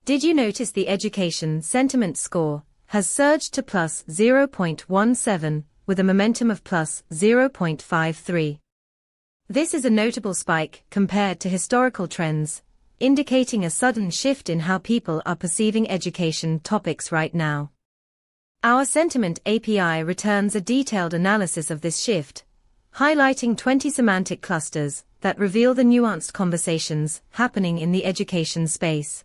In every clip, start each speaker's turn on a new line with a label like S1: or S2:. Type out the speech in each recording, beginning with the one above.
S1: Did you notice the education sentiment score has surged to plus 0.17 with a momentum of plus 0.53? This is a notable spike compared to historical trends, indicating a sudden shift in how people are perceiving education topics right now. Our Sentiment API returns a detailed analysis of this shift, highlighting 20 semantic clusters that reveal the nuanced conversations happening in the education space.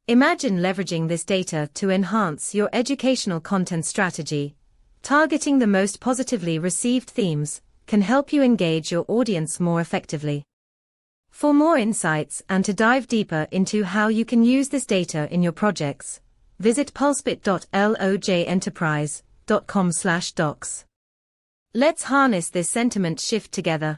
S1: Imagine leveraging this data to enhance your educational content strategy. Targeting the most positively received themes can help you engage your audience more effectively. For more insights and to dive deeper into how you can use this data in your projects, visit pulsebit.lojenterprise.com/docs. Let's harness this sentiment shift together.